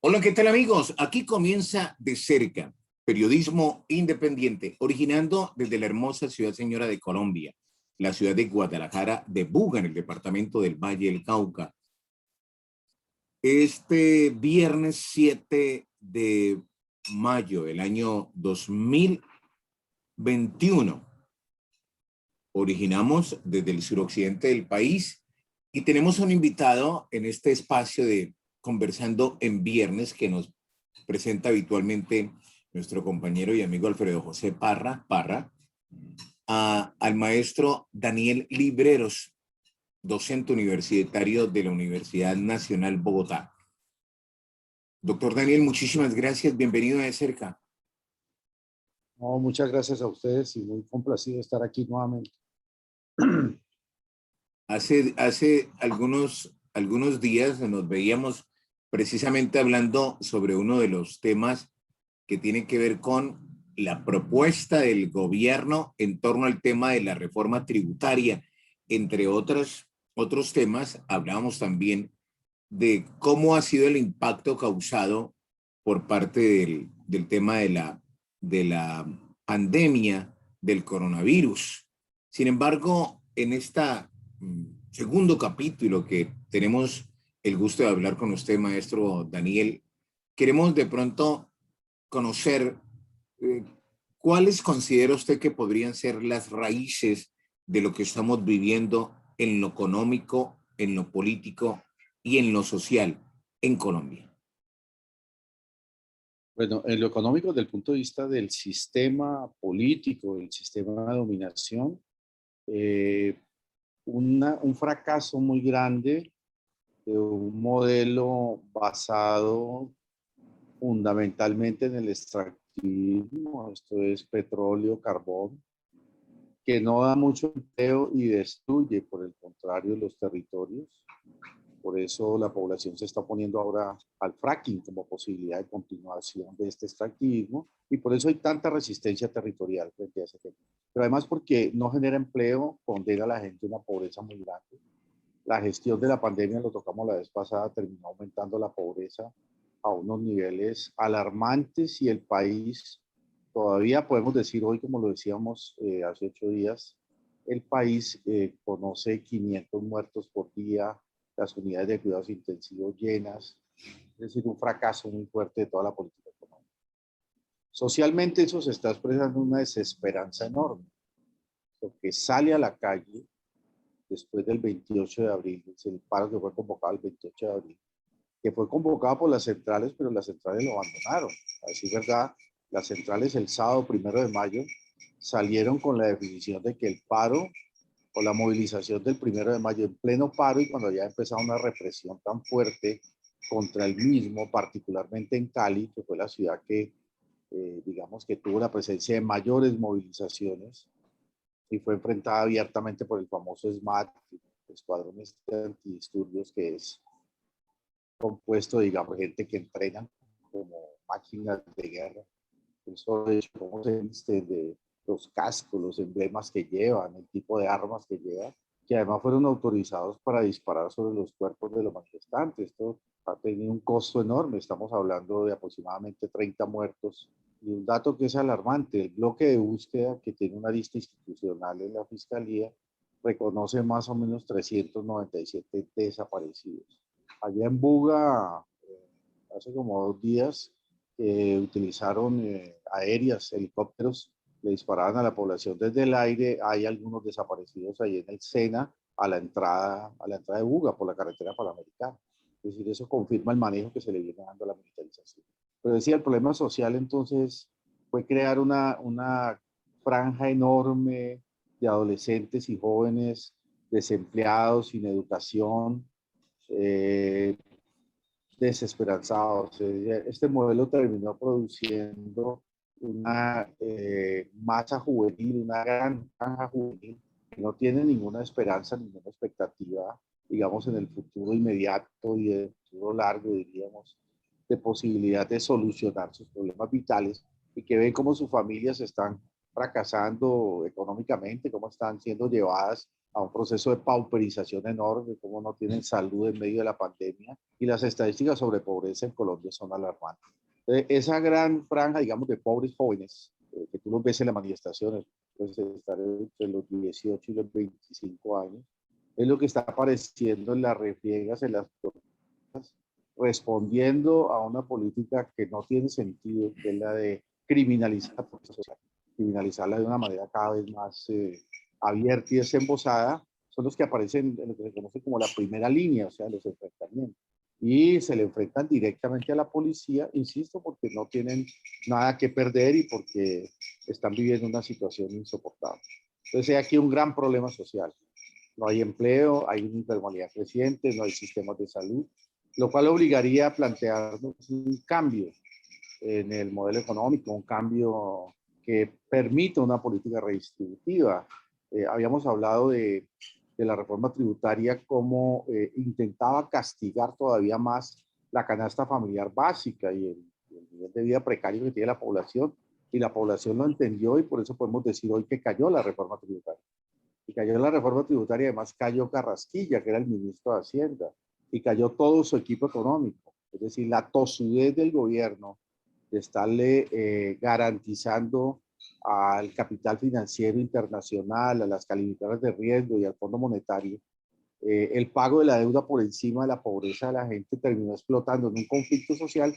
Hola, ¿qué tal amigos? Aquí comienza De Cerca, periodismo independiente, originando desde la hermosa ciudad señora de Colombia, la ciudad de Guadalajara de Buga, en el departamento del Valle del Cauca. Este viernes 7 de mayo del año 2021, originamos desde el suroccidente del país y tenemos un invitado en este espacio de Conversando en Viernes que nos presenta habitualmente nuestro compañero y amigo Alfredo José Parra, al maestro Daniel Libreros, docente universitario de la Universidad Nacional Bogotá. Doctor Daniel, muchísimas gracias, bienvenido de cerca. No, muchas gracias a ustedes y muy complacido de estar aquí nuevamente. Hace algunos días nos veíamos precisamente hablando sobre uno de los temas que tiene que ver con la propuesta del gobierno en torno al tema de la reforma tributaria. Entre otros temas, hablábamos también de cómo ha sido el impacto causado por parte del tema de la pandemia del coronavirus. Sin embargo, en esta segundo capítulo que tenemos el gusto de hablar con usted, maestro Daniel, queremos de pronto conocer eh, cuáles considera usted que podrían ser las raíces de lo que estamos viviendo en lo económico, en lo político y en lo social en Colombia. Bueno, en lo económico, desde el punto de vista del sistema político, el sistema de dominación, eh, un fracaso muy grande de un modelo basado fundamentalmente en el extractivismo, esto es petróleo, carbón, que no da mucho empleo y destruye, por el contrario, los territorios. Por eso la población se está oponiendo ahora al fracking como posibilidad de continuación de este extractivismo y por eso hay tanta resistencia territorial frente a ese tema. Pero además porque no genera empleo, condena a la gente a una pobreza muy grande. La gestión de la pandemia, lo tocamos la vez pasada, terminó aumentando la pobreza a unos niveles alarmantes y el país, todavía podemos decir hoy, como lo decíamos hace 8 días, el país conoce 500 muertos por día, las unidades de cuidados intensivos llenas, es decir, un fracaso muy fuerte de toda la política económica. Socialmente eso se está expresando una desesperanza enorme, porque sale a la calle después del 28 de abril, es el paro que fue convocado el 28 de abril, que fue convocado por las centrales, pero las centrales lo abandonaron. A decir verdad, las centrales el sábado 1 de mayo salieron con la definición de que el paro o la movilización del 1 de mayo en pleno paro y cuando ya empezó una represión tan fuerte contra el mismo, particularmente en Cali, que fue la ciudad que, digamos, que tuvo la presencia de mayores movilizaciones y fue enfrentada abiertamente por el famoso SMAT, Escuadrón Antidisturbios, que es compuesto, digamos, gente que entrenan como máquinas de guerra. Eso es cómo se viste, de los cascos, los emblemas que llevan, el tipo de armas que llevan, que además fueron autorizados para disparar sobre los cuerpos de los manifestantes. Esto ha tenido un costo enorme, estamos hablando de aproximadamente 30 muertos. Y un dato que es alarmante, el bloque de búsqueda que tiene una lista institucional en la Fiscalía reconoce más o menos 397 desaparecidos. Allá en Buga, hace como 2 días, utilizaron aéreas, helicópteros, le disparaban a la población desde el aire. Hay algunos desaparecidos ahí en el Sena, a la entrada de Buga por la carretera panamericana. Es decir, eso confirma el manejo que se le viene dando a la militarización. Pero decía, el problema social entonces fue crear una franja enorme de adolescentes y jóvenes desempleados, sin educación, desesperanzados. Este modelo terminó produciendo una masa juvenil, una gran franja juvenil que no tiene ninguna esperanza, ninguna expectativa, digamos, en el futuro inmediato y en el futuro largo, diríamos, de posibilidad de solucionar sus problemas vitales y que ven cómo sus familias están fracasando económicamente, cómo están siendo llevadas a un proceso de pauperización enorme, como no tienen salud en medio de la pandemia, y las estadísticas sobre pobreza en Colombia son alarmantes. Esa gran franja, digamos, de pobres jóvenes, que tú los ves en las manifestaciones, pues estar entre los 18 y los 25 años, es lo que está apareciendo en las refriegas, en las protestas, respondiendo a una política que no tiene sentido, que es la de criminalizar la protesta social, criminalizarla de una manera cada vez más abierta y desembosada, son los que aparecen en lo que se conoce como la primera línea, o sea, los enfrentamientos. Y se le enfrentan directamente a la policía, insisto, porque no tienen nada que perder y porque están viviendo una situación insoportable. Entonces hay aquí un gran problema social. No hay empleo, hay una informalidad creciente, no hay sistemas de salud, lo cual obligaría a plantearnos un cambio en el modelo económico, un cambio que permita una política redistributiva. Habíamos hablado de la reforma tributaria como intentaba castigar todavía más la canasta familiar básica y el nivel de vida precario que tiene la población, y la población lo entendió y por eso podemos decir hoy que cayó la reforma tributaria. Y cayó la reforma tributaria, además cayó Carrasquilla, que era el ministro de Hacienda, y cayó todo su equipo económico. Es decir, la tosudez del gobierno de estarle garantizando al capital financiero internacional, a las calificadoras de riesgo y al Fondo Monetario, el pago de la deuda por encima de la pobreza de la gente, terminó explotando en un conflicto social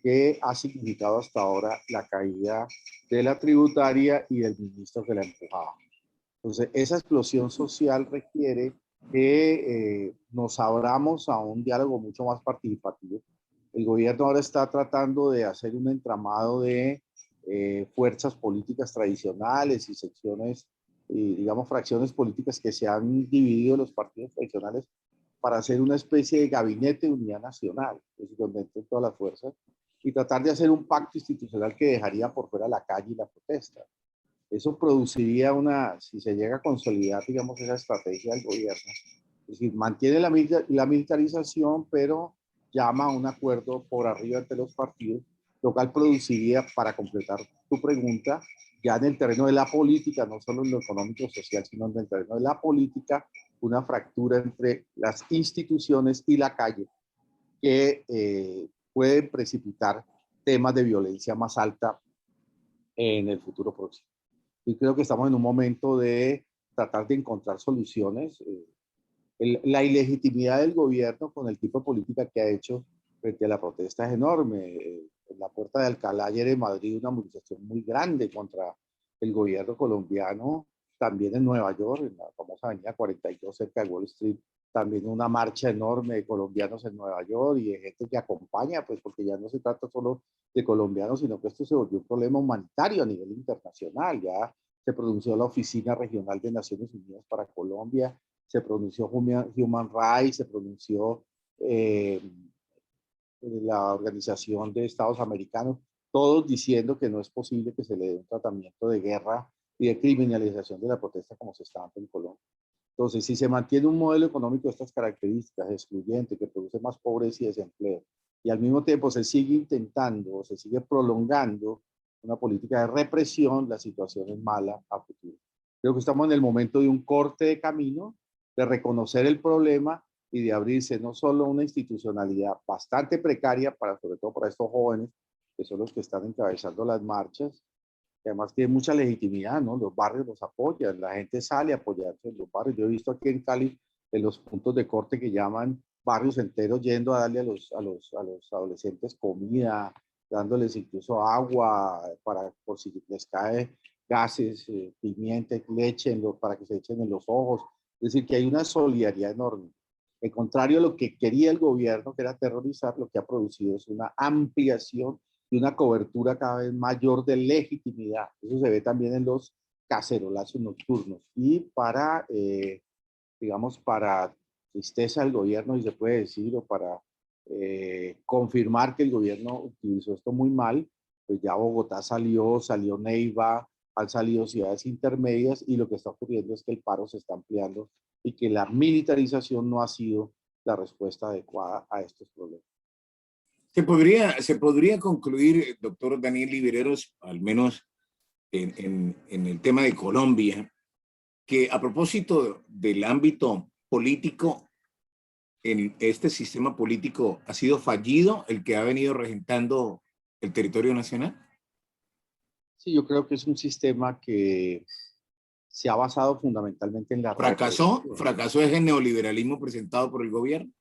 que ha significado hasta ahora la caída de la tributaria y del ministro que la empujaba. Entonces, esa explosión social requiere que nos abramos a un diálogo mucho más participativo. El gobierno ahora está tratando de hacer un entramado de fuerzas políticas tradicionales y secciones, y, digamos, fracciones políticas que se han dividido los partidos tradicionales para hacer una especie de gabinete de unidad nacional, es decir, donde entren todas las fuerzas, y tratar de hacer un pacto institucional que dejaría por fuera la calle y la protesta. Eso produciría una, si se llega a consolidar, digamos, esa estrategia del gobierno, es decir, mantiene la militarización, pero llama a un acuerdo por arriba entre los partidos, lo cual produciría, para completar tu pregunta, ya en el terreno de la política, no solo en lo económico social, sino en el terreno de la política, una fractura entre las instituciones y la calle que pueden precipitar temas de violencia más alta en el futuro próximo. Y creo que estamos en un momento de tratar de encontrar soluciones. La ilegitimidad del gobierno con el tipo de política que ha hecho frente a la protesta es enorme. En la Puerta de Alcalá ayer en Madrid una movilización muy grande contra el gobierno colombiano, también en Nueva York, en la famosa avenida 42 cerca de Wall Street, también una marcha enorme de colombianos en Nueva York y de gente que acompaña, pues porque ya no se trata solo de colombianos, sino que esto se volvió un problema humanitario a nivel internacional. Ya se pronunció la Oficina Regional de Naciones Unidas para Colombia, se pronunció Human Rights, se pronunció la Organización de Estados Americanos, todos diciendo que no es posible que se le dé un tratamiento de guerra y de criminalización de la protesta como se está dando en Colombia. Entonces, si se mantiene un modelo económico de estas características, excluyente, que produce más pobreza y desempleo, y al mismo tiempo se sigue intentando, se sigue prolongando una política de represión, la situación es mala a futuro. Creo que estamos en el momento de un corte de camino, de reconocer el problema y de abrirse no solo una institucionalidad bastante precaria, para, sobre todo para estos jóvenes, que son los que están encabezando las marchas, que además tiene mucha legitimidad, ¿no? Los barrios los apoyan, la gente sale a apoyarse en los barrios. Yo he visto aquí en Cali, en los puntos de corte que llaman barrios enteros, yendo a darle a los adolescentes comida, dándoles incluso agua por si les cae gases, pimienta, leche, para que se echen en los ojos. Es decir, que hay una solidaridad enorme. En contrario a lo que quería el gobierno, que era terrorizar, lo que ha producido es una ampliación y una cobertura cada vez mayor de legitimidad. Eso se ve también en los cacerolazos nocturnos. Y digamos, para tristeza del gobierno, si se puede decir, o para confirmar que el gobierno utilizó esto muy mal, pues ya Bogotá salió Neiva, han salido ciudades intermedias y lo que está ocurriendo es que el paro se está ampliando y que la militarización no ha sido la respuesta adecuada a estos problemas. Se podría concluir, doctor Daniel Libereros, al menos en el tema de Colombia, que a propósito del ámbito político, en este sistema político ha sido fallido el que ha venido regentando el territorio nacional. Sí, yo creo que es un sistema que se ha basado fundamentalmente en la represión. Fracasó ese neoliberalismo presentado por el gobierno.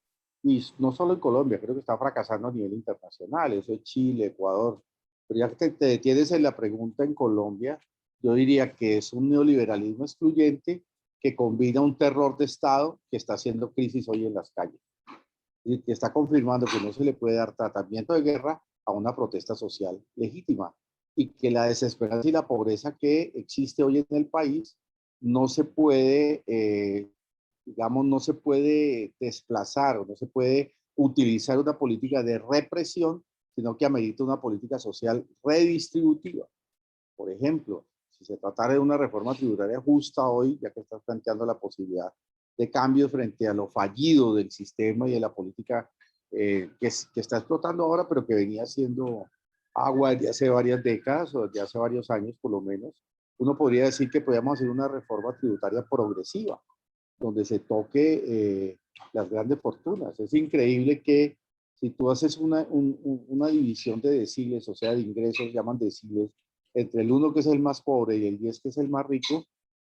Y no solo en Colombia, creo que está fracasando a nivel internacional, eso es Chile, Ecuador. Pero ya que te detienes en la pregunta en Colombia, yo diría que es un neoliberalismo excluyente que combina un terror de Estado que está haciendo crisis hoy en las calles y que está confirmando que no se le puede dar tratamiento de guerra a una protesta social legítima y que la desesperanza y la pobreza que existe hoy en el país no se puede digamos, no se puede desplazar o no se puede utilizar una política de represión, sino que amerita una política social redistributiva. Por ejemplo, si se tratara de una reforma tributaria justa hoy, ya que estás planteando la posibilidad de cambios frente a lo fallido del sistema y de la política que está explotando ahora, pero que venía siendo agua desde hace varias décadas o desde hace varios años por lo menos, uno podría decir que podríamos hacer una reforma tributaria progresiva, donde se toque las grandes fortunas. Es increíble que si tú haces una división de deciles, o sea, de ingresos, llaman deciles, entre el 1 que es el más pobre y el 10 que es el más rico,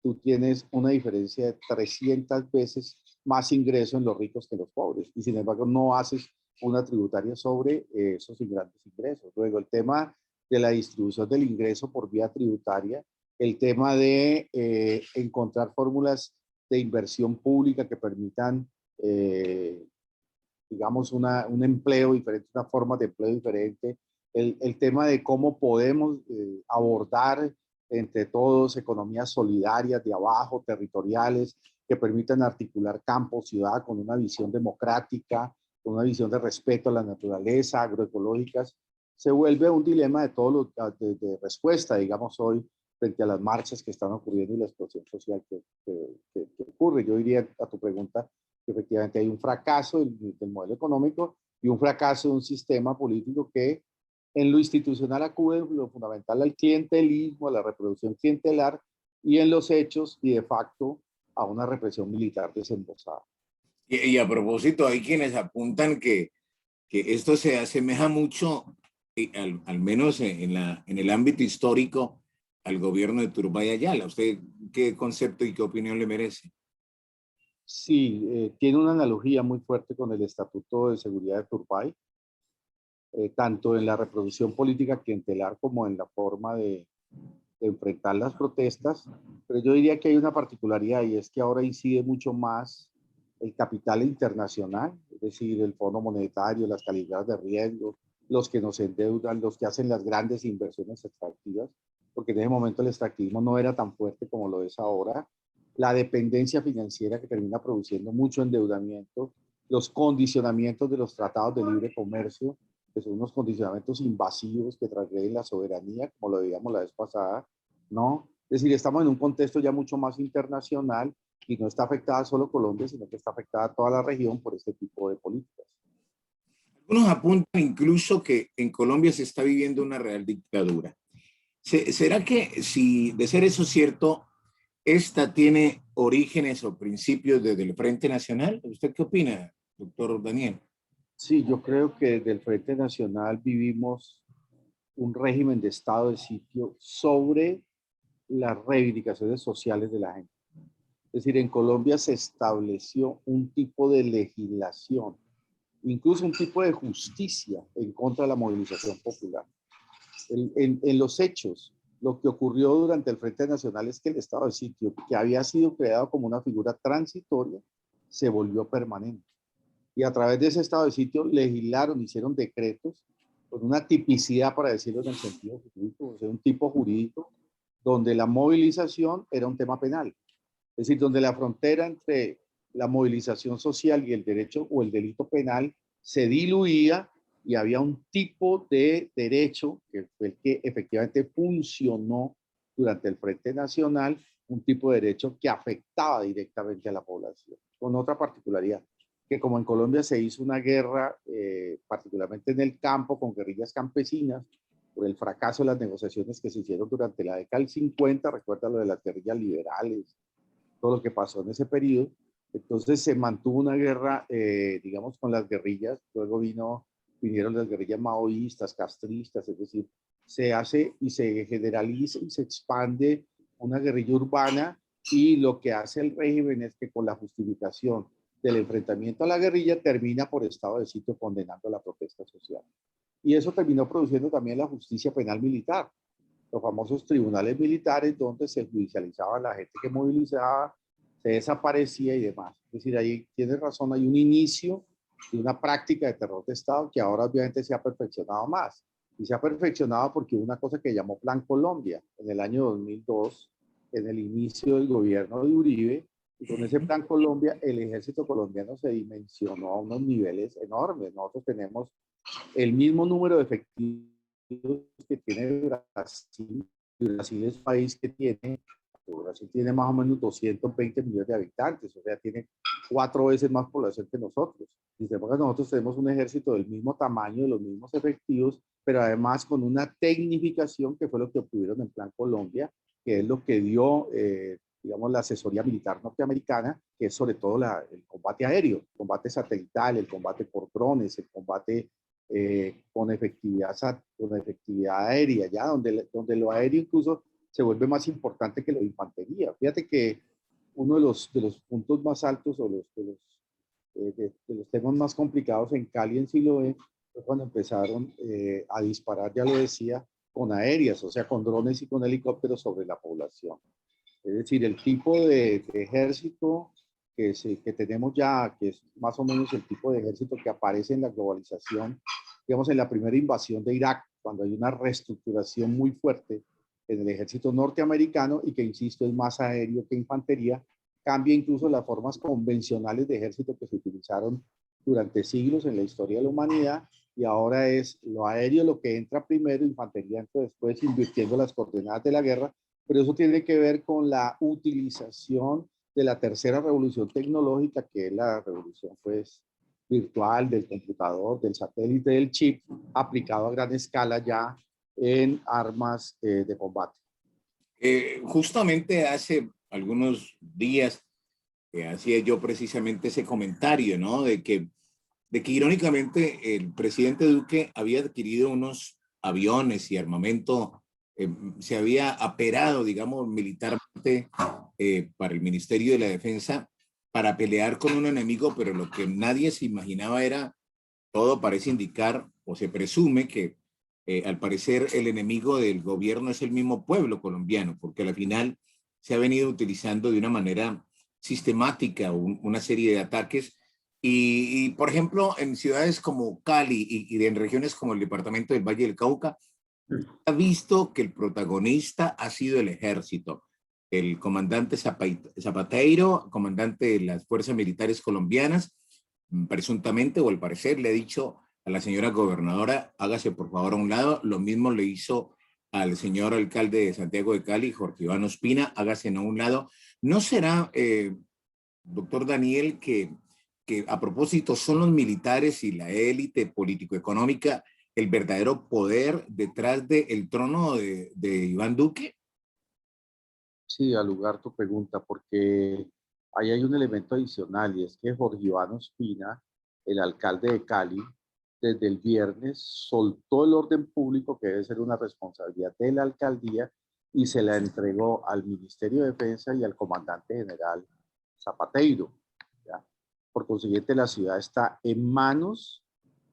tú tienes una diferencia de 300 veces más ingreso en los ricos que en los pobres. Y sin embargo, no haces una tributaria sobre esos grandes ingresos. Luego, el tema de la distribución del ingreso por vía tributaria, el tema de encontrar fórmulas de inversión pública que permitan, digamos, un empleo diferente, una forma de empleo diferente, el tema de cómo podemos abordar entre todos economías solidarias de abajo, territoriales, que permitan articular campo, ciudad, con una visión democrática, con una visión de respeto a la naturaleza, agroecológicas, se vuelve un dilema de todo de respuesta, digamos, hoy frente a las marchas que están ocurriendo y la explosión social que ocurre. Yo diría a tu pregunta que efectivamente hay un fracaso del modelo económico y un fracaso de un sistema político que en lo institucional acude lo fundamental al clientelismo, a la reproducción clientelar y en los hechos y de facto a una represión militar desembosada. Y a propósito, hay quienes apuntan que esto se asemeja mucho, al menos en el ámbito histórico, al gobierno de Turbay Ayala. ¿Usted qué concepto y qué opinión le merece? Sí, tiene una analogía muy fuerte con el Estatuto de Seguridad de Turbay, tanto en la reproducción política clientelar como en la forma de enfrentar las protestas, pero yo diría que hay una particularidad y es que ahora incide mucho más el capital internacional, es decir, el Fondo Monetario, las calidades de riesgo, los que nos endeudan, los que hacen las grandes inversiones extractivas, porque en ese momento el extractivismo no era tan fuerte como lo es ahora, la dependencia financiera que termina produciendo mucho endeudamiento, los condicionamientos de los tratados de libre comercio, que son unos condicionamientos invasivos que transgreden la soberanía, como lo veíamos la vez pasada, ¿no? Es decir, estamos en un contexto ya mucho más internacional y no está afectada solo Colombia, sino que está afectada toda la región por este tipo de políticas. Algunos apuntan incluso que en Colombia se está viviendo una real dictadura. ¿Será que, si de ser eso cierto, esta tiene orígenes o principios desde el Frente Nacional? ¿Usted qué opina, doctor Daniel? Sí, yo creo que desde el Frente Nacional vivimos un régimen de estado de sitio sobre las reivindicaciones sociales de la gente. Es decir, en Colombia se estableció un tipo de legislación, incluso un tipo de justicia en contra de la movilización popular. En los hechos, lo que ocurrió durante el Frente Nacional es que el estado de sitio, que había sido creado como una figura transitoria, se volvió permanente. Y a través de ese estado de sitio legislaron, hicieron decretos con una tipicidad, para decirlo en el sentido jurídico, o sea, un tipo jurídico, donde la movilización era un tema penal. Es decir, donde la frontera entre la movilización social y el derecho o el delito penal se diluía y había un tipo de derecho que fue el que efectivamente funcionó durante el Frente Nacional, un tipo de derecho que afectaba directamente a la población, con otra particularidad, que como en Colombia se hizo una guerra, particularmente en el campo, con guerrillas campesinas, por el fracaso de las negociaciones que se hicieron durante la década del 50, recuerda lo de las guerrillas liberales, todo lo que pasó en ese periodo. Entonces se mantuvo una guerra, digamos, con las guerrillas, luego vinieron las guerrillas maoístas, castristas, es decir, se hace y se generaliza y se expande una guerrilla urbana, y lo que hace el régimen es que con la justificación del enfrentamiento a la guerrilla termina por estado de sitio condenando la protesta social. Y eso terminó produciendo también la justicia penal militar, los famosos tribunales militares donde se judicializaba a la gente que movilizaba, se desaparecía y demás. Es decir, ahí tienes razón, hay un inicio de una práctica de terror de Estado que ahora obviamente se ha perfeccionado más. Y se ha perfeccionado porque hubo una cosa que llamó Plan Colombia en el año 2002, en el inicio del gobierno de Uribe, y con ese Plan Colombia el ejército colombiano se dimensionó a unos niveles enormes. Nosotros tenemos el mismo número de efectivos que tiene Brasil. Brasil es un país que Brasil tiene más o menos 220 millones de habitantes, o sea, tiene 4 veces más población que nosotros. Y nosotros tenemos un ejército del mismo tamaño, de los mismos efectivos, pero además con una tecnificación que fue lo que obtuvieron en Plan Colombia, que es lo que dio, digamos, la asesoría militar norteamericana, que es sobre todo el combate aéreo, el combate satelital, el combate por drones, el combate con efectividad aérea, ya donde lo aéreo incluso se vuelve más importante que lo de infantería. Fíjate que uno de los puntos más altos o de los temas más complicados en Cali en Siloé fue cuando empezaron a disparar, ya lo decía, con aéreas, o sea, con drones y con helicópteros sobre la población. Es decir, el tipo de ejército que tenemos ya, que es más o menos el tipo de ejército que aparece en la globalización, digamos, en la primera invasión de Irak, cuando hay una reestructuración muy fuerte en el ejército norteamericano y que, insisto, es más aéreo que infantería, cambia incluso las formas convencionales de ejército que se utilizaron durante siglos en la historia de la humanidad, y ahora es lo aéreo lo que entra primero, infantería entra después, invirtiendo las coordenadas de la guerra, pero eso tiene que ver con la utilización de la tercera revolución tecnológica, que es la revolución pues virtual del computador, del satélite, del chip, aplicado a gran escala ya en armas de combate. Justamente hace algunos días hacía yo precisamente ese comentario, ¿no? De que irónicamente el presidente Duque había adquirido unos aviones y armamento, se había aperado, digamos, militarmente para el Ministerio de la Defensa para pelear con un enemigo, pero lo que nadie se imaginaba era, todo parece indicar o se presume que al parecer el enemigo del gobierno es el mismo pueblo colombiano, porque al final se ha venido utilizando de una manera sistemática una serie de ataques por ejemplo, en ciudades como Cali y en regiones como el departamento del Valle del Cauca, ha visto que el protagonista ha sido el ejército. El comandante Zapateiro, comandante de las fuerzas militares colombianas, presuntamente o al parecer le ha dicho a la señora gobernadora, hágase por favor a un lado. Lo mismo le hizo al señor alcalde de Santiago de Cali, Jorge Iván Ospina, hágase a un lado. ¿No será, doctor Daniel, que a propósito son los militares y la élite político-económica el verdadero poder detrás del trono de Iván Duque? Sí, al lugar tu pregunta, porque ahí hay un elemento adicional, y es que Jorge Iván Ospina, el alcalde de Cali, desde el viernes soltó el orden público, que debe ser una responsabilidad de la alcaldía, y se la entregó al Ministerio de Defensa y al comandante general Zapateiro. ¿Ya? Por consiguiente, la ciudad está en manos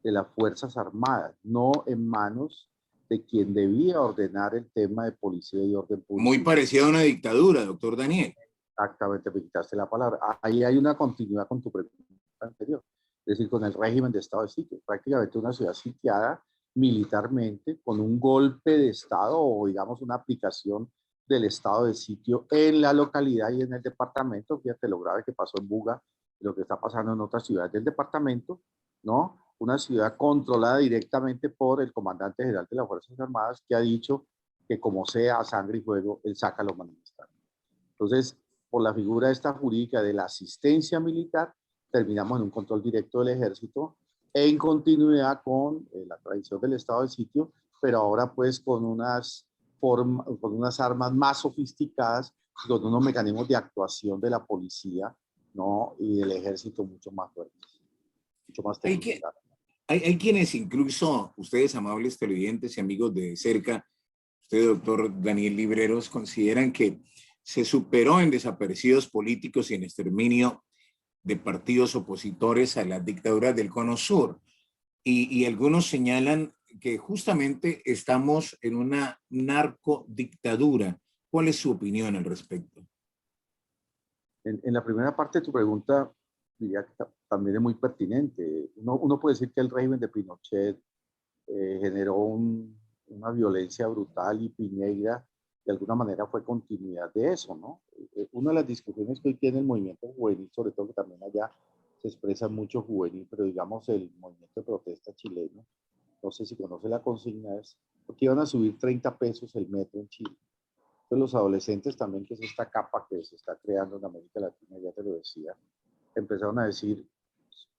de las Fuerzas Armadas, no en manos de quien debía ordenar el tema de policía y orden Muy público. parecido a una dictadura, doctor Daniel. Exactamente, me quitaste la palabra. Ahí hay una continuidad con tu pregunta anterior, es decir, con el régimen de estado de sitio. Prácticamente una ciudad sitiada militarmente, con un golpe de estado o digamos una aplicación del estado de sitio en la localidad y en el departamento. Fíjate lo grave que pasó en Buga y lo que está pasando en otras ciudades del departamento, ¿no? Una ciudad controlada directamente por el comandante general de las Fuerzas Armadas, que ha dicho que como sea a sangre y fuego, él saca a los manifestantes. Entonces, por la figura esta jurídica de la asistencia militar, terminamos en un control directo del ejército en continuidad con la tradición del estado de sitio, pero ahora pues con unas armas más sofisticadas con unos mecanismos de actuación de la policía, ¿no? Y del ejército mucho más fuertes, mucho más Hay, que, tecnificados. hay quienes incluso, ustedes amables televidentes y amigos de cerca, usted, doctor Daniel Libreros, consideran que se superó en desaparecidos políticos y en exterminio de partidos opositores a las dictaduras del Cono Sur. Y algunos señalan que justamente estamos en una narcodictadura. ¿Cuál es su opinión al respecto? En la primera parte de tu pregunta, diría que también es muy pertinente. Uno puede decir que el régimen de Pinochet generó una violencia brutal y Piñera de alguna manera fue continuidad de eso, ¿no? Una de las discusiones que hoy tiene el movimiento juvenil, sobre todo que también allá se expresa mucho juvenil, pero digamos el movimiento de protesta chileno, no sé si conoce la consigna, es porque iban a subir 30 pesos el metro en Chile. Entonces los adolescentes también, que es esta capa que se está creando en América Latina, ya te lo decía, empezaron a decir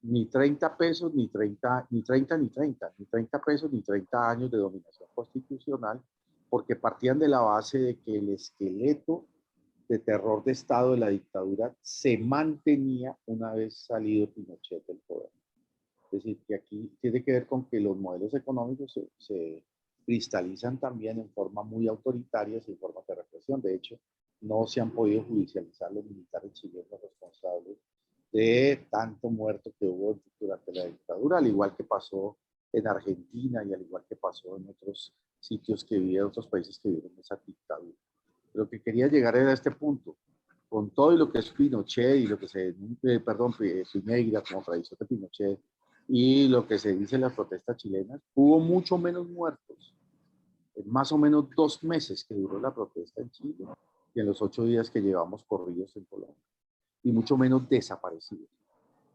ni 30 pesos, ni 30, ni 30, ni 30, ni 30 pesos, ni 30 años de dominación constitucional, porque partían de la base de que el esqueleto de terror de Estado de la dictadura se mantenía una vez salido Pinochet del poder. Es decir, que aquí tiene que ver con que los modelos económicos se cristalizan también en forma muy autoritaria y en forma de represión. De hecho, no se han podido judicializar los militares chilenos responsables de tanto muerto que hubo durante la dictadura, al igual que pasó en Argentina y al igual que pasó en otros sitios que vivieron, otros países que vivieron esa dictadura. Lo que quería llegar era a este punto. Con todo y lo que es Pinochet y lo que se, perdón, Piñera como tradición de Pinochet y lo que se dice en las protestas chilenas, hubo mucho menos muertos en más o menos 2 meses que duró la protesta en Chile y en los 8 días que llevamos corridos en Colombia, y mucho menos desaparecidos.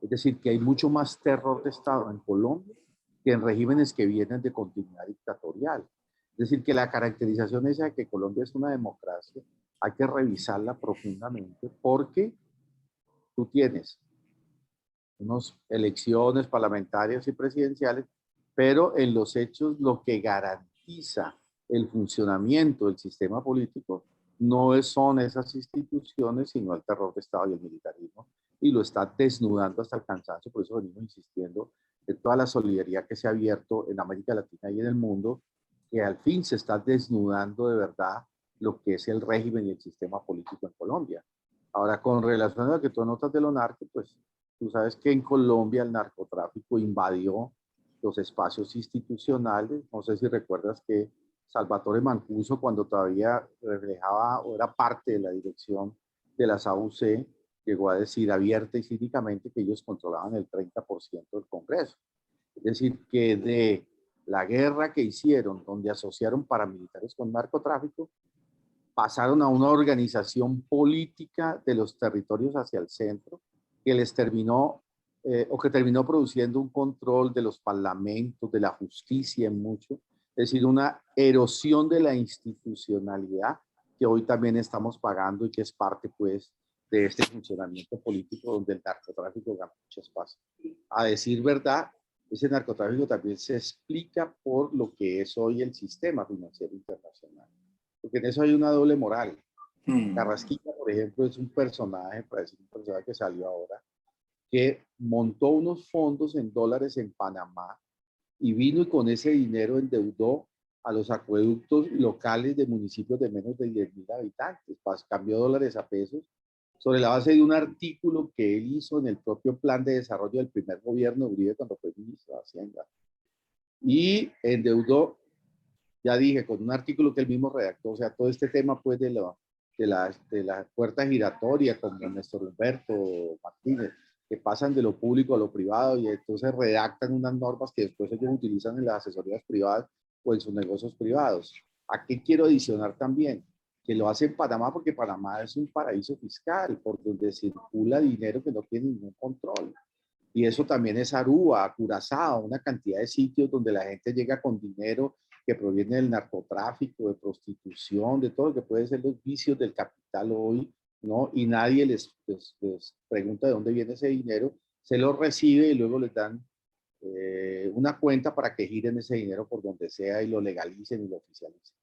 Es decir, que hay mucho más terror de Estado en Colombia que en regímenes que vienen de continuidad dictatorial. Es decir, que la caracterización esa de que Colombia es una democracia, hay que revisarla profundamente porque tú tienes unas elecciones parlamentarias y presidenciales, pero en los hechos lo que garantiza el funcionamiento del sistema político no son esas instituciones, sino el terror de Estado y el militarismo, y lo está desnudando hasta el cansancio. Por eso venimos insistiendo en toda la solidaridad que se ha abierto en América Latina y en el mundo, que al fin se está desnudando de verdad lo que es el régimen y el sistema político en Colombia. Ahora, con relación a lo que tú notas de lo narco, pues tú sabes que en Colombia el narcotráfico invadió los espacios institucionales. No sé si recuerdas que Salvatore Mancuso, cuando todavía reflejaba o era parte de la dirección de las AUC, llegó a decir abierta y cínicamente que ellos controlaban el 30% del Congreso. Es decir, que de la guerra que hicieron, donde asociaron paramilitares con narcotráfico, pasaron a una organización política de los territorios hacia el centro, que les terminó, o que terminó produciendo un control de los parlamentos, de la justicia en mucho, es decir, una erosión de la institucionalidad que hoy también estamos pagando y que es parte, pues, de este funcionamiento político donde el narcotráfico gana mucho espacio. A decir verdad, ese narcotráfico también se explica por lo que es hoy el sistema financiero internacional, porque en eso hay una doble moral. Carrasquilla, por ejemplo, es un personaje, para decir un personaje que salió ahora, que montó unos fondos en dólares en Panamá y vino y con ese dinero endeudó a los acueductos locales de municipios de menos de 10.000 habitantes, cambió dólares a pesos sobre la base de un artículo que él hizo en el propio plan de desarrollo del primer gobierno de Uribe cuando fue ministro de Hacienda. Y endeudó, ya dije, con un artículo que él mismo redactó, o sea, todo este tema pues de la puerta giratoria con Néstor Humberto Martínez, que pasan de lo público a lo privado y entonces redactan unas normas que después ellos utilizan en las asesorías privadas o en sus negocios privados. ¿A qué quiero adicionar también? Que lo hace en Panamá porque Panamá es un paraíso fiscal por donde circula dinero que no tiene ningún control. Y eso también es Aruba, Curazao, una cantidad de sitios donde la gente llega con dinero que proviene del narcotráfico, de prostitución, de todo lo que puede ser los vicios del capital hoy, ¿no? Y nadie les pregunta de dónde viene ese dinero, se lo recibe y luego les dan una cuenta para que giren ese dinero por donde sea y lo legalicen y lo oficialicen.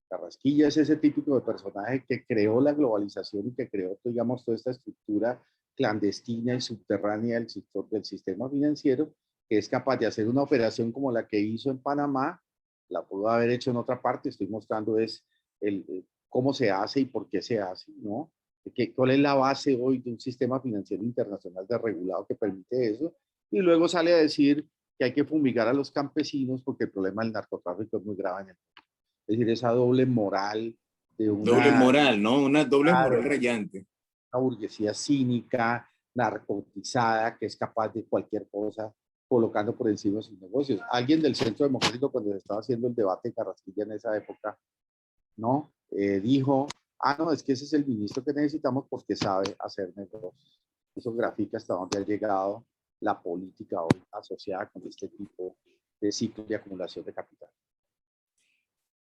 Carrasquilla es ese típico de personaje que creó la globalización y que creó, digamos, toda esta estructura clandestina y subterránea del sistema financiero, que es capaz de hacer una operación como la que hizo en Panamá, la pudo haber hecho en otra parte. Estoy mostrando es cómo se hace y por qué se hace, ¿no? ¿Cuál es la base hoy de un sistema financiero internacional desregulado que permite eso? Y luego sale a decir que hay que fumigar a los campesinos porque el problema del narcotráfico es muy grave en el mundo. Es decir, esa doble moral de Doble una, moral, ¿no? Una doble moral claro, rayante. una burguesía cínica, narcotizada, que es capaz de cualquier cosa, colocando por encima sus negocios. Alguien del Centro Democrático, cuando se estaba haciendo el debate de Carrasquilla en esa época, ¿no? Dijo, no, es que ese es el ministro que necesitamos porque sabe hacer negocios. Eso grafica hasta dónde ha llegado la política hoy asociada con este tipo de ciclo de acumulación de capital.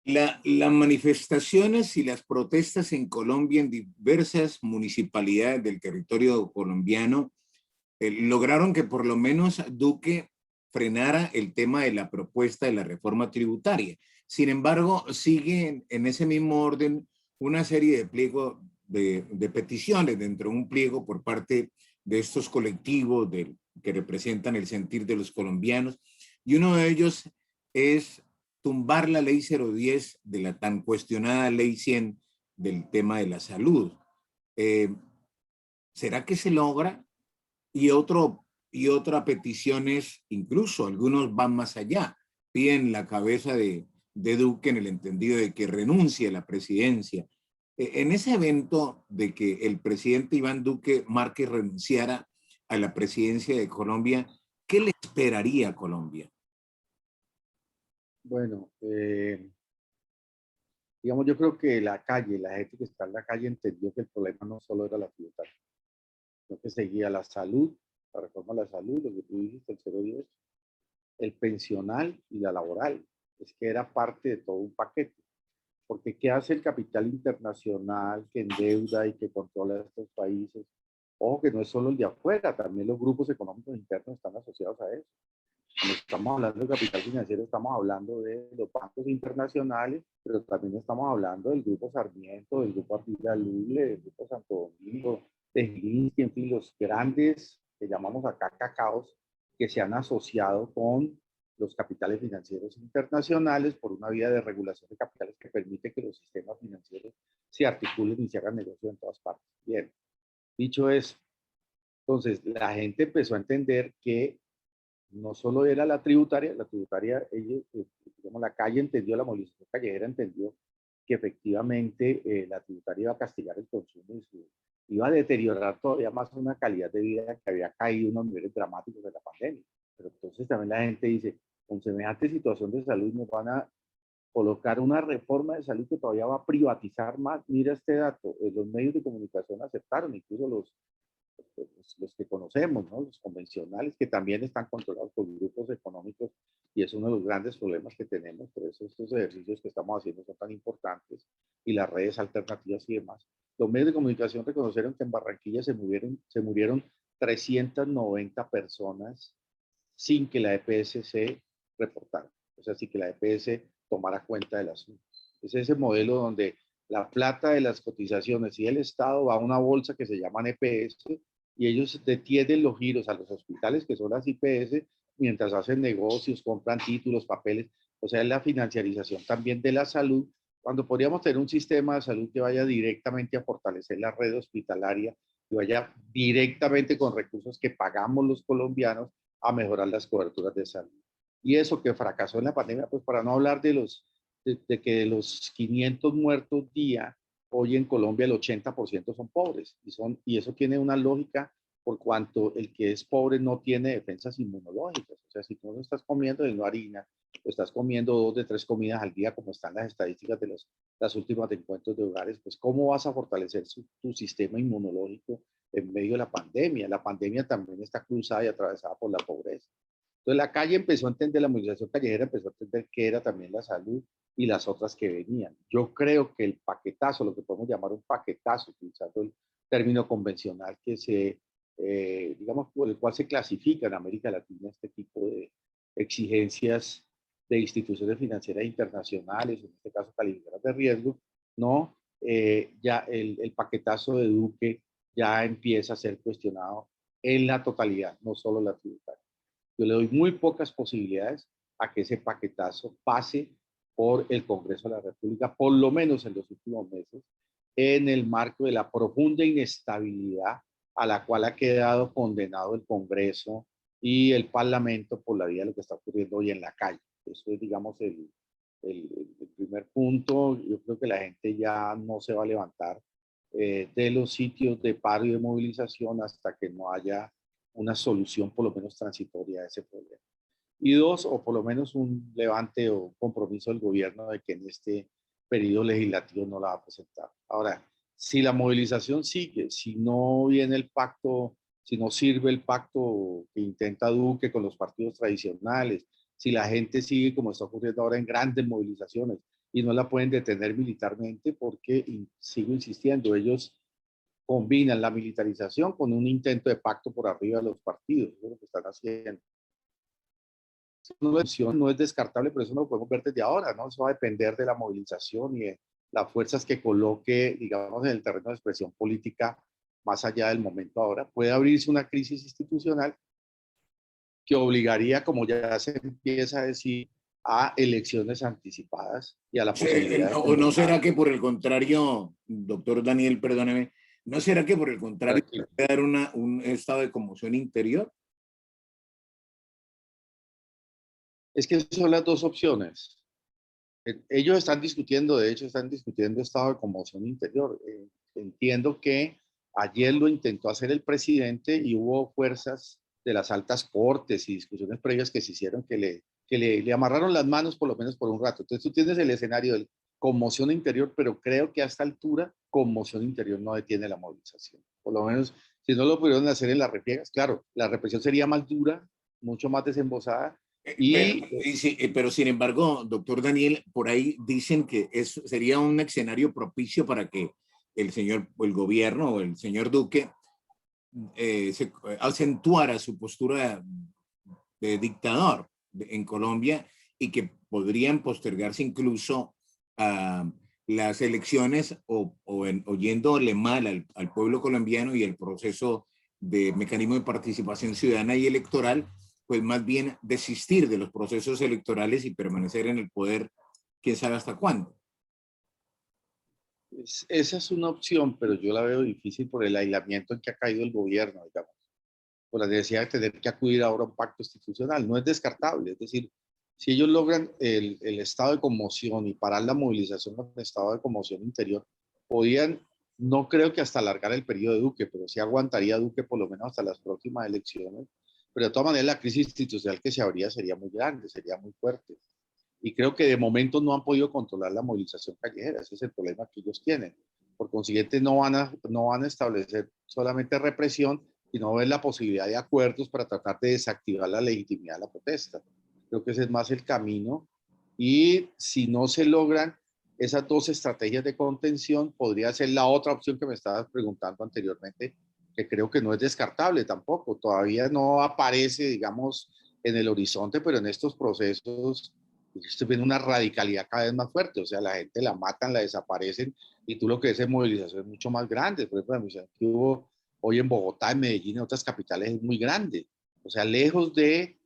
Las manifestaciones y las protestas en Colombia en diversas municipalidades del territorio colombiano lograron que por lo menos Duque frenara el tema de la propuesta de la reforma tributaria. Sin embargo, siguen en ese mismo orden una serie de pliegos de peticiones dentro de un pliego por parte de estos colectivos que representan el sentir de los colombianos. Y uno de ellos es tumbar la ley 010 de la tan cuestionada ley 100 del tema de la salud. Eh, ¿Será que se logra? Y otra petición es, incluso algunos van más allá, piden la cabeza de Duque en el entendido de que renuncie a la presidencia. En ese evento de que el presidente Iván Duque Márquez renunciara a la presidencia de Colombia, ¿qué le esperaría a Colombia? Bueno, digamos, yo creo que la calle, la gente que está en la calle entendió que el problema no solo era la tributaria, sino que seguía la salud, la reforma de la salud, lo que tú dijiste, el 010, el pensional y la laboral. Es que era parte de todo un paquete. Porque ¿qué hace el capital internacional que endeuda y que controla estos países? Ojo que no es solo el de afuera, también los grupos económicos internos están asociados a eso. Cuando estamos hablando de capital financiero, estamos hablando de los bancos internacionales, pero también estamos hablando del Grupo Sarmiento, del Grupo Ardila Luble, del Grupo Santo Domingo, de Gilinski, en fin, los grandes que llamamos acá cacaos, que se han asociado con los capitales financieros internacionales por una vía de regulación de capitales que permite que los sistemas financieros se articulen y se hagan negocio en todas partes. Bien, dicho eso, entonces la gente empezó a entender que no solo era la tributaria, ellos, digamos, la calle entendió, la movilización callejera entendió que efectivamente la tributaria iba a castigar el consumo y iba a deteriorar todavía más una calidad de vida que había caído unos niveles dramáticos de la pandemia. Pero entonces también la gente dice, con semejante situación de salud nos van a colocar una reforma de salud que todavía va a privatizar más. Mira este dato, los medios de comunicación aceptaron, incluso los que conocemos, ¿no? Los convencionales, que también están controlados por grupos económicos, y es uno de los grandes problemas que tenemos. Por eso estos ejercicios que estamos haciendo son tan importantes, y las redes alternativas y demás. Los medios de comunicación reconocieron que en Barranquilla se murieron 390 personas sin que la EPS se reportara, o sea, sin que la EPS tomara cuenta del asunto. Es ese modelo donde la plata de las cotizaciones y el Estado va a una bolsa que se llama EPS, y ellos detienen los giros a los hospitales, que son las IPS, mientras hacen negocios, compran títulos, papeles. O sea, es la financiarización también de la salud, cuando podríamos tener un sistema de salud que vaya directamente a fortalecer la red hospitalaria, y vaya directamente con recursos que pagamos los colombianos a mejorar las coberturas de salud. Y eso que fracasó en la pandemia, pues para no hablar de que de los 500 muertos día, hoy en Colombia el 80% son pobres, y eso tiene una lógica por cuanto el que es pobre no tiene defensas inmunológicas. O sea, si tú no estás comiendo de no harina, o estás comiendo 2 de 3 comidas al día, como están las estadísticas de las últimas encuestas de hogares, pues ¿cómo vas a fortalecer tu sistema inmunológico en medio de la pandemia? La pandemia también está cruzada y atravesada por la pobreza. Entonces la calle empezó a entender, la movilización callejera empezó a entender qué era también la salud y las otras que venían. Yo creo que el paquetazo, lo que podemos llamar un paquetazo, utilizando el término convencional que digamos, por el cual se clasifica en América Latina este tipo de exigencias de instituciones financieras internacionales, en este caso calificadoras de riesgo, ¿no? Ya el paquetazo de Duque ya empieza a ser cuestionado en la totalidad, no solo la tributaria. Yo le doy muy pocas posibilidades a que ese paquetazo pase por el Congreso de la República, por lo menos en los últimos meses, en el marco de la profunda inestabilidad a la cual ha quedado condenado el Congreso y el Parlamento por la vía de lo que está ocurriendo hoy en la calle. Eso es, digamos, el primer punto. Yo creo que la gente ya no se va a levantar de los sitios de paro y de movilización hasta que no haya una solución por lo menos transitoria a ese problema. Y dos, o por lo menos un levante o compromiso del gobierno de que en este periodo legislativo no la va a presentar. Ahora, si la movilización sigue, si no viene el pacto, si no sirve el pacto que intenta Duque con los partidos tradicionales, si la gente sigue como está ocurriendo ahora en grandes movilizaciones y no la pueden detener militarmente porque, sigo insistiendo, ellos combinan la militarización con un intento de pacto por arriba de los partidos. Eso es lo que están haciendo. No es descartable, pero eso no lo podemos ver desde ahora, ¿no? Eso va a depender de la movilización y de las fuerzas que coloque, digamos, en el terreno de expresión política más allá del momento ahora. Puede abrirse una crisis institucional que obligaría, como ya se empieza a decir, a elecciones anticipadas y a la posibilidad de ¿O no convocar. será que por el contrario, doctor Daniel, perdóneme, no será que por el contrario puede dar un estado de conmoción interior? Es que son las dos opciones. Ellos están discutiendo, de hecho, están discutiendo estado de conmoción interior. Entiendo que ayer lo intentó hacer el presidente y hubo fuerzas de las altas cortes y discusiones previas que se hicieron le amarraron las manos por lo menos por un rato. Entonces tú tienes el escenario de conmoción interior, pero creo que a esta altura conmoción interior no detiene la movilización. Por lo menos, si no lo pudieron hacer en las refriegas, claro, la represión sería más dura, mucho más desembosada. Pero sin embargo, doctor Daniel, por ahí dicen que eso sería un escenario propicio para que el gobierno o el señor Duque se acentuara su postura de dictador en Colombia y que podrían postergarse incluso a las elecciones o yéndole mal al pueblo colombiano y el proceso de mecanismo de participación ciudadana y electoral, pues más bien desistir de los procesos electorales y permanecer en el poder, quién sabe hasta cuándo. Esa es una opción, pero yo la veo difícil por el aislamiento en que ha caído el gobierno, digamos, por la necesidad de tener que acudir ahora a un pacto institucional. No es descartable, es decir, si ellos logran el estado de conmoción y parar la movilización con el estado de conmoción interior, podían, no creo que hasta alargar el periodo de Duque, pero sí aguantaría Duque por lo menos hasta las próximas elecciones. Pero de todas maneras la crisis institucional que se abría sería muy grande, sería muy fuerte. Y creo que de momento no han podido controlar la movilización callejera. Ese es el problema que ellos tienen. Por consiguiente, no van a establecer solamente represión, sino ver la posibilidad de acuerdos para tratar de desactivar la legitimidad de la protesta. Creo que ese es más el camino. Y si no se logran esas dos estrategias de contención, podría ser la otra opción que me estabas preguntando anteriormente, que creo que no es descartable tampoco. Todavía no aparece, digamos, en el horizonte, pero en estos procesos estoy viendo una radicalidad cada vez más fuerte. O sea, la gente la matan, la desaparecen, y tú lo que ves en movilizaciones mucho más grandes. Por ejemplo, la movilización que hubo hoy en Bogotá, en Medellín, en otras capitales es muy grande. O sea, lejos de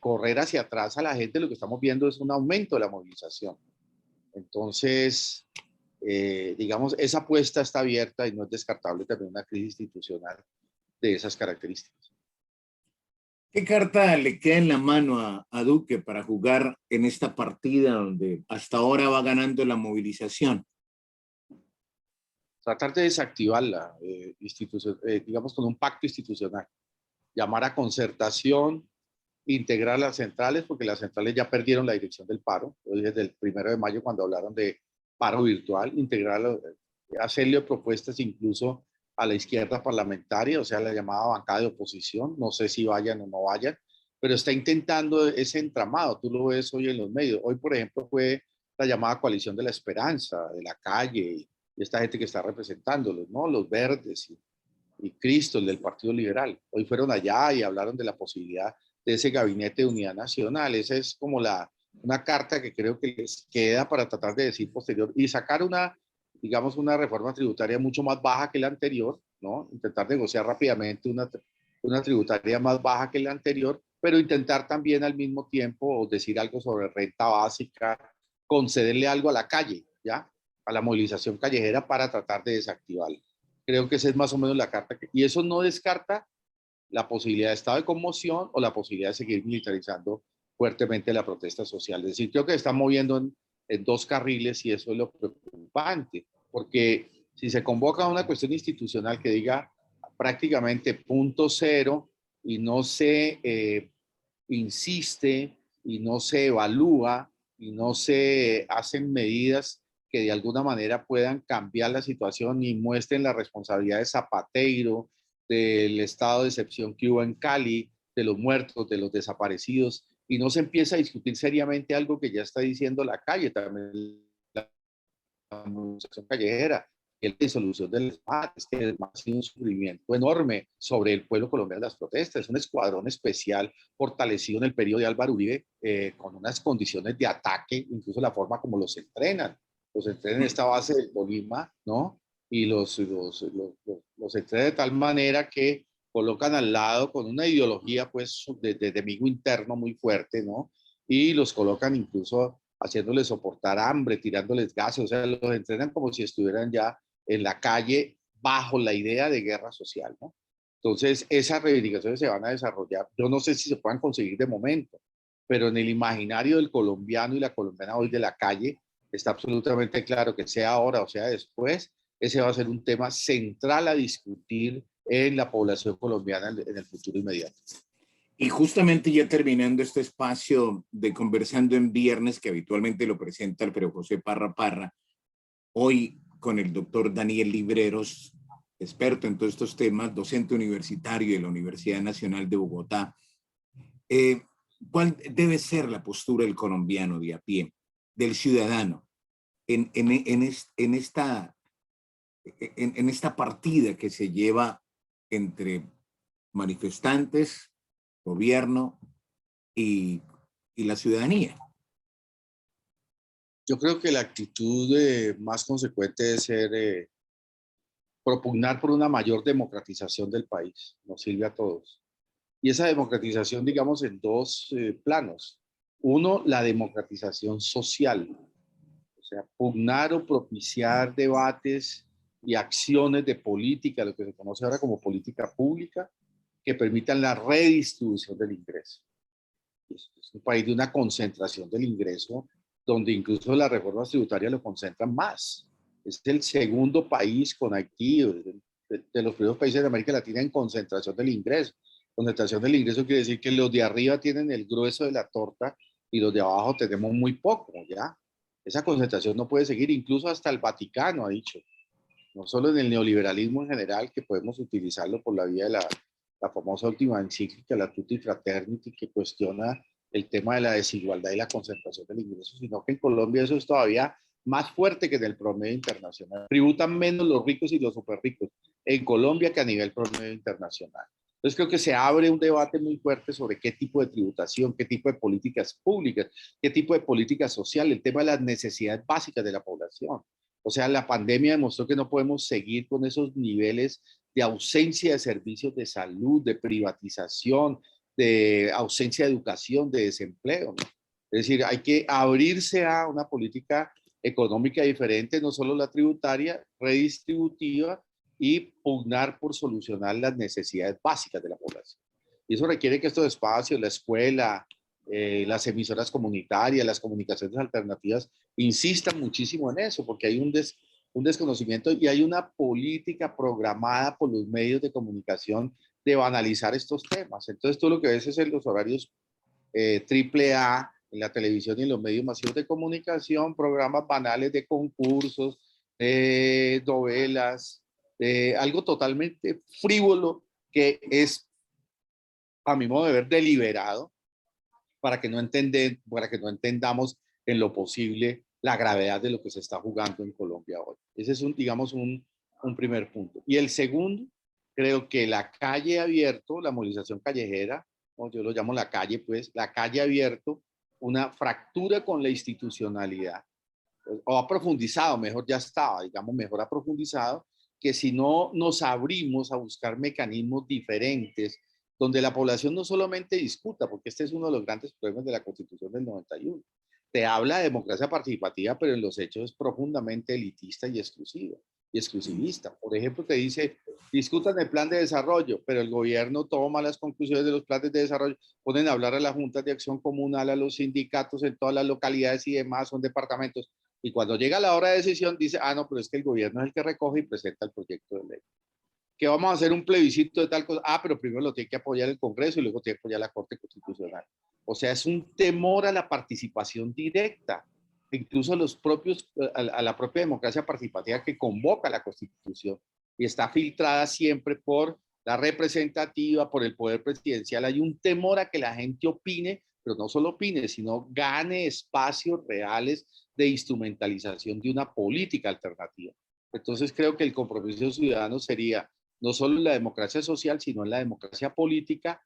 correr hacia atrás a la gente, lo que estamos viendo es un aumento de la movilización. Entonces, digamos, esa apuesta está abierta y no es descartable también una crisis institucional de esas características. ¿Qué carta le queda en la mano a Duque para jugar en esta partida donde hasta ahora va ganando la movilización? Tratar de desactivarla, digamos, con un pacto institucional. Llamar a concertación, integrar las centrales, porque las centrales ya perdieron la dirección del paro, desde el 1 de mayo cuando hablaron de paro virtual, integrarlo, hacerle propuestas incluso a la izquierda parlamentaria, o sea, la llamada bancada de oposición, no sé si vayan o no vayan, pero está intentando ese entramado, tú lo ves hoy en los medios. Hoy, por ejemplo, fue la llamada coalición de la esperanza, de la calle, y esta gente que está representándolos, ¿no? Los verdes y Cristo, el del Partido Liberal. Hoy fueron allá y hablaron de la posibilidad de ese gabinete de unidad nacional. Esa es como una carta que creo que les queda para tratar de decir posterior y sacar una, digamos, una reforma tributaria mucho más baja que la anterior, ¿no? Intentar negociar rápidamente una tributaria más baja que la anterior, pero intentar también al mismo tiempo decir algo sobre renta básica, concederle algo a la calle, ¿ya? A la movilización callejera para tratar de desactivarla. Creo que esa es más o menos la carta. Y eso no descarta la posibilidad de estado de conmoción o la posibilidad de seguir militarizando fuertemente la protesta social. Es decir, creo que se está moviendo en dos carriles y eso es lo preocupante, porque si se convoca a una cuestión institucional que diga prácticamente punto cero y no se insiste y no se evalúa y no se hacen medidas que de alguna manera puedan cambiar la situación y muestren la responsabilidad de Zapateiro, del estado de excepción que hubo en Cali, de los muertos, de los desaparecidos, y no se empieza a discutir seriamente algo que ya está diciendo la calle, también la movilización callejera, que es la disolución del ESMAD, es que ha sido un sufrimiento enorme sobre el pueblo colombiano de las protestas, es un escuadrón especial fortalecido en el periodo de Álvaro Uribe, con unas condiciones de ataque, incluso la forma como los entrenan en esta base del Tolima, ¿no? Y los entrenan de tal manera que colocan al lado con una ideología pues de enemigo interno muy fuerte, ¿no? Y los colocan incluso haciéndoles soportar hambre, tirándoles gases, o sea, los entrenan como si estuvieran ya en la calle bajo la idea de guerra social, ¿no? Entonces, esas reivindicaciones se van a desarrollar. Yo no sé si se puedan conseguir de momento, pero en el imaginario del colombiano y la colombiana hoy de la calle está absolutamente claro que sea ahora o sea después, ese va a ser un tema central a discutir en la población colombiana en el futuro inmediato. Y justamente ya terminando este espacio de Conversando en Viernes, que habitualmente lo presenta Alfredo José Parra Parra, hoy con el doctor Daniel Libreros, experto en todos estos temas, docente universitario de la Universidad Nacional de Bogotá. ¿Cuál debe ser la postura del colombiano de a pie, del ciudadano, en esta partida que se lleva entre manifestantes, gobierno y la ciudadanía? Yo creo que la actitud más consecuente debe ser propugnar por una mayor democratización del país. Nos sirve a todos. Y esa democratización, digamos, en dos planos. Uno, la democratización social. O sea, pugnar o propiciar debates y acciones de política, lo que se conoce ahora como política pública, que permitan la redistribución del ingreso. Es un país de una concentración del ingreso, donde incluso las reformas tributarias lo concentran más. Es el segundo país con Haití, de los primeros países de América Latina en concentración del ingreso. Concentración del ingreso quiere decir que los de arriba tienen el grueso de la torta y los de abajo tenemos muy poco, ¿ya? Esa concentración no puede seguir, incluso hasta el Vaticano ha dicho, no solo en el neoliberalismo en general, que podemos utilizarlo por la vía de la famosa última encíclica, la Tutti Fraternity, que cuestiona el tema de la desigualdad y la concentración del ingreso, sino que en Colombia eso es todavía más fuerte que en el promedio internacional. Tributan menos los ricos y los super ricos en Colombia que a nivel promedio internacional. Entonces creo que se abre un debate muy fuerte sobre qué tipo de tributación, qué tipo de políticas públicas, qué tipo de política social, el tema de las necesidades básicas de la población. O sea, la pandemia demostró que no podemos seguir con esos niveles de ausencia de servicios de salud, de privatización, de ausencia de educación, de desempleo, ¿no? Es decir, hay que abrirse a una política económica diferente, no solo la tributaria, redistributiva y pugnar por solucionar las necesidades básicas de la población. Y eso requiere que estos espacios, la escuela, las emisoras comunitarias, las comunicaciones alternativas, insistan muchísimo en eso, porque hay un desconocimiento y hay una política programada por los medios de comunicación de banalizar estos temas. Entonces, todo lo que ves es en los horarios triple A, en la televisión y en los medios masivos de comunicación, programas banales de concursos, novelas, algo totalmente frívolo que es, a mi modo de ver, deliberado para que no entendamos en lo posible la gravedad de lo que se está jugando en Colombia hoy. Ese es digamos, un primer punto. Y el segundo, creo que la calle abierto, la movilización callejera, o yo lo llamo la calle, pues, la calle abierto, una fractura con la institucionalidad, o ha profundizado, mejor ya estaba, digamos, mejor ha profundizado, que si no nos abrimos a buscar mecanismos diferentes, donde la población no solamente discuta, porque este es uno de los grandes problemas de la Constitución del 91. Te habla de democracia participativa, pero en los hechos es profundamente elitista y exclusiva y exclusivista. Por ejemplo, te dice, discutan el plan de desarrollo, pero el gobierno toma las conclusiones de los planes de desarrollo, ponen a hablar a las juntas de acción comunal, a los sindicatos en todas las localidades y demás, son departamentos. Y cuando llega la hora de decisión, dice, ah, no, pero es que el gobierno es el que recoge y presenta el proyecto de ley. Que vamos a hacer un plebiscito de tal cosa. Ah, pero primero lo tiene que apoyar el Congreso y luego tiene que apoyar la Corte Constitucional. O sea, es un temor a la participación directa. Incluso los propios, a la propia democracia participativa que convoca la Constitución y está filtrada siempre por la representativa, por el poder presidencial. Hay un temor a que la gente opine, pero no solo opine, sino gane espacios reales de instrumentalización de una política alternativa. Entonces creo que el compromiso ciudadano sería no solo en la democracia social, sino en la democracia política,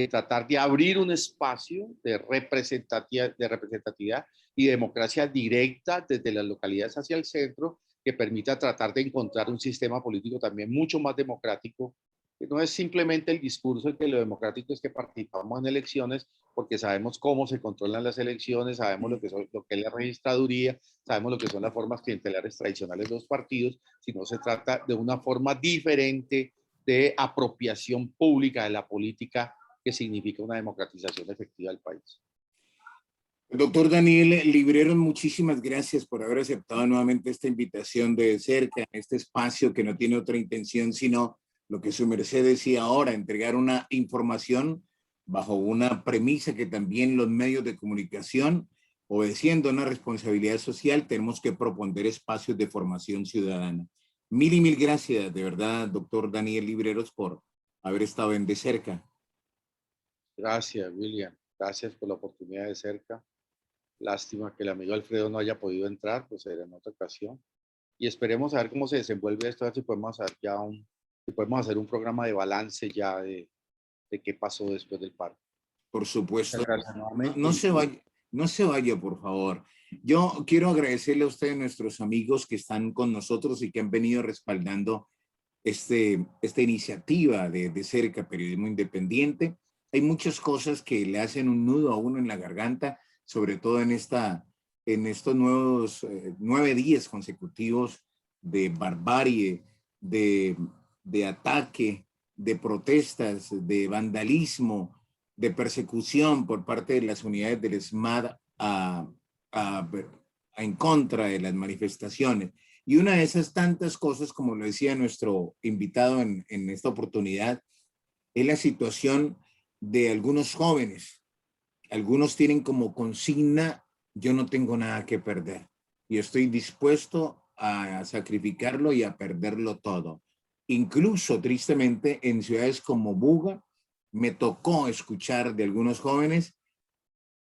tratar de abrir un espacio de representatividad y democracia directa desde las localidades hacia el centro, que permita tratar de encontrar un sistema político también mucho más democrático, que no es simplemente el discurso de que lo democrático es que participamos en elecciones, porque sabemos cómo se controlan las elecciones, sabemos lo que es la registraduría, sabemos lo que son las formas clientelares tradicionales de los partidos, sino se trata de una forma diferente de apropiación pública de la política que significa una democratización efectiva del país. Doctor Daniel Libreros, muchísimas gracias por haber aceptado nuevamente esta invitación de cerca, en este espacio que no tiene otra intención sino lo que su merced decía ahora, entregar una información bajo una premisa que también los medios de comunicación, obedeciendo una responsabilidad social, tenemos que proponer espacios de formación ciudadana. Mil y mil gracias, de verdad, doctor Daniel Libreros, por haber estado en De Cerca. Gracias, William. Gracias por la oportunidad de cerca. Lástima que el amigo Alfredo no haya podido entrar, pues será en otra ocasión. Y esperemos a ver cómo se desenvuelve esto, a ver si podemos hacer ya si podemos hacer un programa de balance ya de qué pasó después del paro. Por supuesto. Gracias nuevamente. No se vaya, por favor. Yo quiero agradecerle a ustedes, nuestros amigos que están con nosotros y que han venido respaldando esta iniciativa de cerca, periodismo independiente. Hay muchas cosas que le hacen un nudo a uno en la garganta, sobre todo en estos nuevos 9 días consecutivos de barbarie, de ataque, de protestas, de vandalismo, de persecución por parte de las unidades del SMAD en contra de las manifestaciones. Y una de esas tantas cosas, como lo decía nuestro invitado en esta oportunidad, es la situación de algunos jóvenes. Algunos tienen como consigna, yo no tengo nada que perder. Y estoy dispuesto a sacrificarlo y a perderlo todo. Incluso, tristemente, en ciudades como Buga, me tocó escuchar de algunos jóvenes,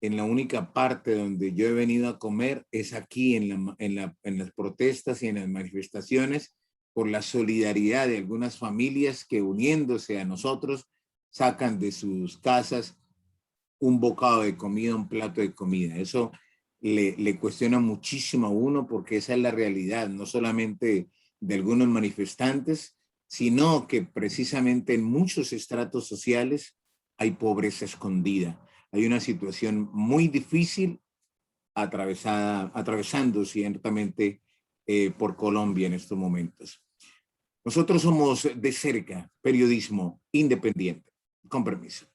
en la única parte donde yo he venido a comer es aquí en las protestas y en las manifestaciones por la solidaridad de algunas familias que, uniéndose a nosotros, sacan de sus casas un bocado de comida, un plato de comida. Eso le cuestiona muchísimo a uno, porque esa es la realidad, no solamente de algunos manifestantes, sino que precisamente en muchos estratos sociales hay pobreza escondida. Hay una situación muy difícil atravesando ciertamente por Colombia en estos momentos. Nosotros somos De Cerca, periodismo independiente. Con permiso.